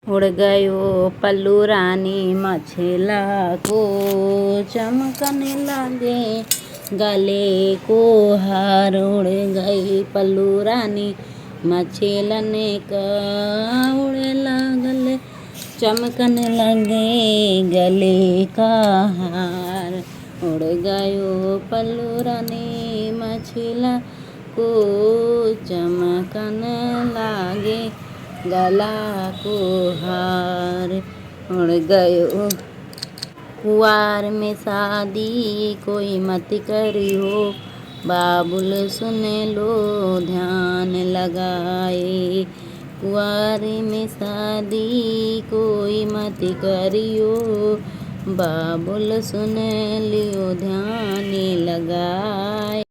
उड़ गयो पल्लू रानी मछला को चमकने लगे गले को हार। उड़ गई पल्लू रानी मछलन का उड़े लगल चमकने लगे गले का हार। उड़ गयो पल्लू रानी मछला को चमकने लागे गला को हार। उड़ गयो कुआर में शादी कोई मत करियो, बाबुल सुन लो ध्यान लगाए। कुआर में शादी कोई मत करियो, बाबुल सुन लियो ध्यान लगाए।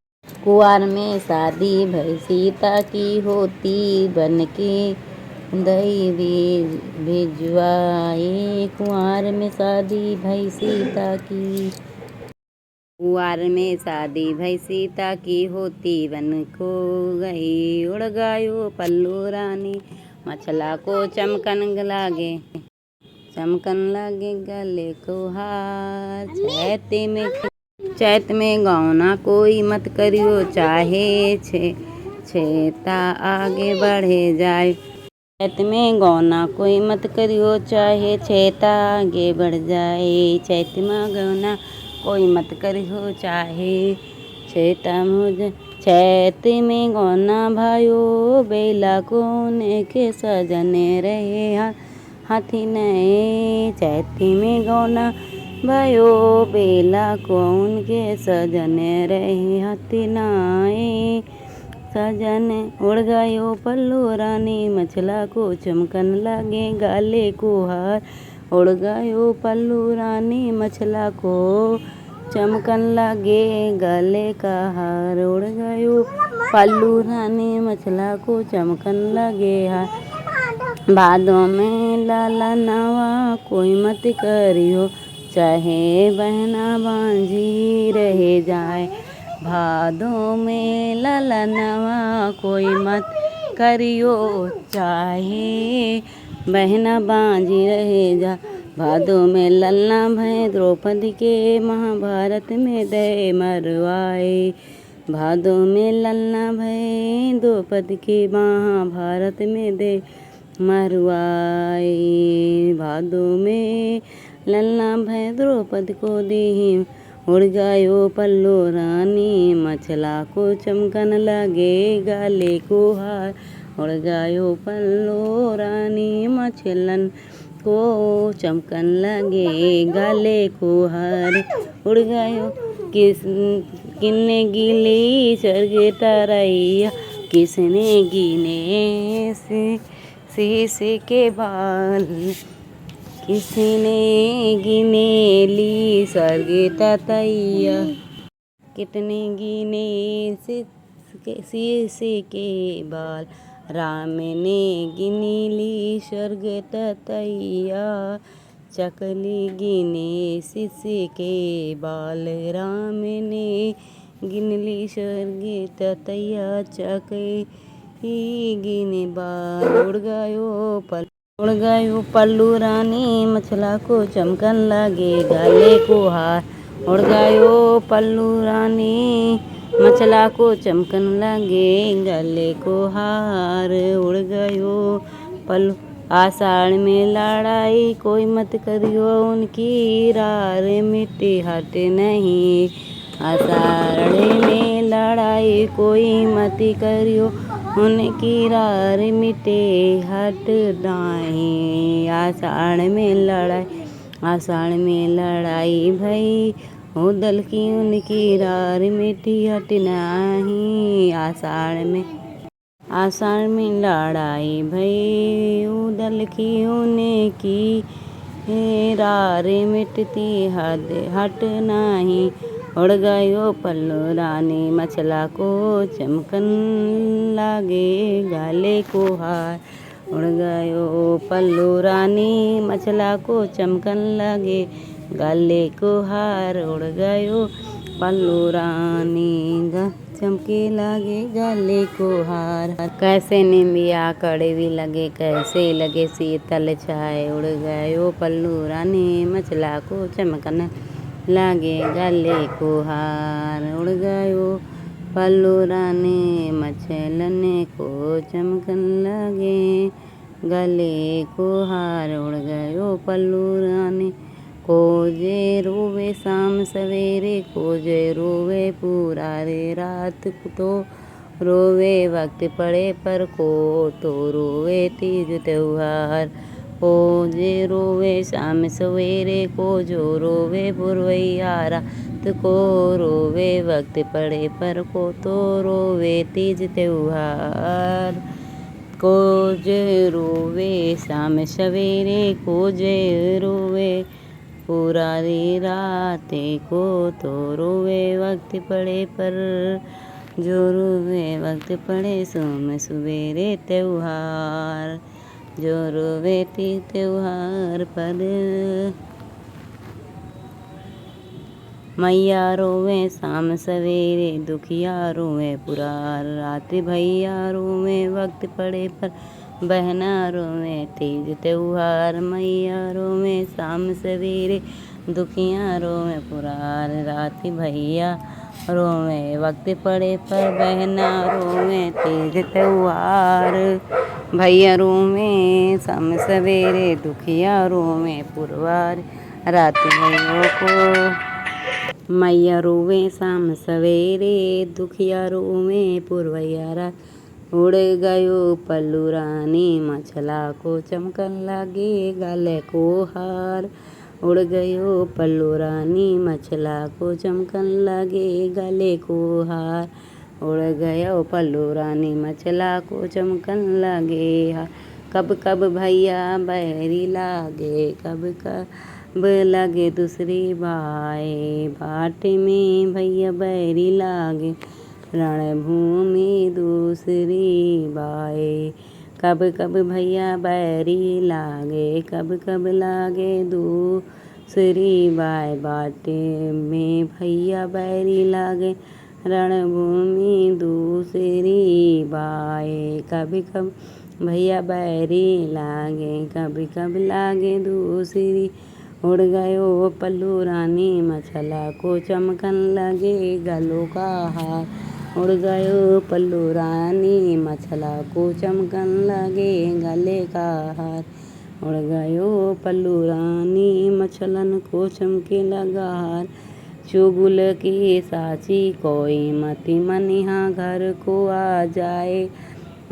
कुआर में शादी भई सीता की होती, बन के दई भिजवाए। कुआर में शादी भई सीता की, कुआर में शादी भई सीता की होती, बन को गई। उड़ गयो पल्लू रानी मछला को चमकन लागे गले को हार। चैत में गौना कोई मत करियो, चाहे छेता आगे बढ़े जाए। चैत में गौना कोई मत करियो, चाहे छेता आगे बढ़ जाए। चैत में गौना कोई मत करियो, चाहे छेता चैत में गौना भायो बेला कोने के सजने रहे हाथी नए। चैत में गौना भयो बेला कौन के सजने रहे हाथी नाए सजन। उड़ गयो पल्लू रानी मछला को चमकन लगे गले को हार। उड़ गयो पल्लू रानी मछला को चमकन लगे गले का हार। उड़ गयो पल्लू रानी मछला को चमकन लगे हार। भादों में लाला नवा कोई मत करियो, चाहे बहना बांझी रहे जाए। भादों में लाला नवा कोई मत करियो, चाहे बहना बांझी रहे जा। भादों में ललना भय द्रौपदी के महाभारत में दे मरवाए। भादों में ललना भय द्रौपदी के महाभारत में दे मरवाए। भादों में ललना भय द्रौपदी को दी। उड़ गयो पल्लू रानी मछला को चमकन लगे गले को हार। उड़ गयो पल्लू रानी मछलन को चमकन लगे गले को हार। उड़ गयो किसने गिली स्वर्ग तरैया, किसने गिने शीशे के बाल। किसने गिने ली स्वर्ग ततैया, कितने गिने शीशे के बाल। राम ने गिनी ली स्वर्ग ततैया, चकली गिने शीशे के बाल। राम ने गिन ली स्वर्ग ततैया, चकली गिने बाल। उड़ गयो पल्लू रानी मछला को चमकन लगे गले को हार। उड़ गयो पल्लू रानी मछला को चमकन लगे गले को हार। उड़ गयो पल्लू आषाढ़ में लड़ाई कोई मत करियो, उनकी रार मिट्टी हट नहीं। आषाढ़ में लड़ाई कोई मत करियो, उनकी रार मिटे हट नहीं। आषाढ़ में लड़ाई भई उदल की, उनकी रार मिटी हट नहीं। आषाढ़ में लड़ाई भई उदल की, उनकी रार मिटती हट नहीं। उड़ गयो पल्लू रानी मछला को चमकन लागे गले को हार। उड़ गयो पल्लू रानी मछला को चमकन लगे गले को हार। उड़ गयो पल्लू रानी चमके लगे गले को हार। कैसे निमिया कड़वी लगे, कैसे लगे शीतल छाए, उड़ गयो पल्लू रानी मचला को चमकन लगे गले को हार। उड़ गयो पल्लू रानी मचलने को चमकन लगे गले को हार। उड़ गयो पल्लू रानी को जे रोवे शाम सवेरे, को जे रोवे पूरा रे रात तो रोवे वक्त पड़े पर, को तो रोवे तीज त्योहार। को जे रोवे शाम सवेरे, को जो रोवे पुरवैया रात को रोवे वक्त पड़े पर, को तो रोवे तीज त्योहार। को जे रोवे शाम सवेरे, को जे रोवे पूरा रे रात को तो रोवे वक्त पड़े पर, जो रोवे वक्त पड़े सोम सवेरे त्योहार, जो रोवे त्योहार पर। मैया रोवे शाम सवेरे, दुखिया रोवे पूरा रात, भैया रोवे वक्त पड़े पर, बहना रोवे तीज त्योहार। मैया रोवे शाम सवेरे, दुखिया रोवे पूरा रात, भैया रोवे वक्त पड़े पर, बहना रोवे तीज त्योहार। भैया रोवे शाम सवेरे, दुखिया रोवे पुरवार रात, भैया को। मैया रोवे शाम सवेरे, दुखिया रोवे पुरवैया रात, उड़ गयो पल्लू रानी मचला को चमकन लगे गले को हार। उड़ गयो पल्लू रानी मचला को चमकन लगे गले को हार। उड़ गयो पल्लू रानी मचला को चमकन लगे हार। कब कब भैया बैरी लागे, कब कब लगे दूसरी बाए, बाट में भैया बैरी लागे रणभूमि दूसरी बाए। कब कब भैया बैरी लागे, कब कब लागे दूसरी बाए, बाटे में भैया बैरी लागे रणभूमि दूसरी बाए। कभी कब भैया बैरी लागे, कभी कब लागे दूसरी। उड़ गयो पल्लू रानी मचला को चमकन लगे गलों का हार। उड़ गयो पल्लू रानी मचला को चमकन लगे गले का हार। उड़ गयो पल्लू रानी मचलन को चमके लगा हार। चुगल की साची कोई मति मनिहा, घर को आ जाए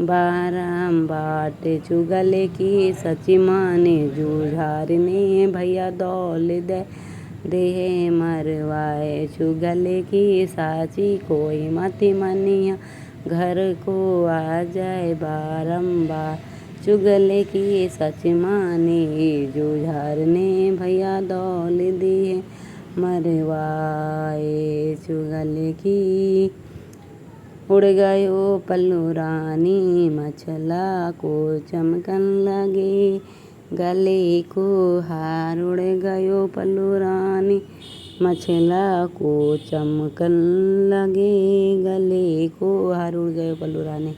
बारम बाट। चुगल की सची माने जूझार ने, भैया दौल दे मरवाए। चुगल की साची कोई मति मनिया, घर को आ जाए बारम्बार। चुगल की सच माने जूझार ने, भैया दौल दे मरवाए। चुगल की। उड़ गयो पल्लू रानी मचला को चमकन लगे गले को हार। उड़ गयो पल्लू रानी मचला को चमकन लगे गले को हार। उड़ गयो पल्लू रानी।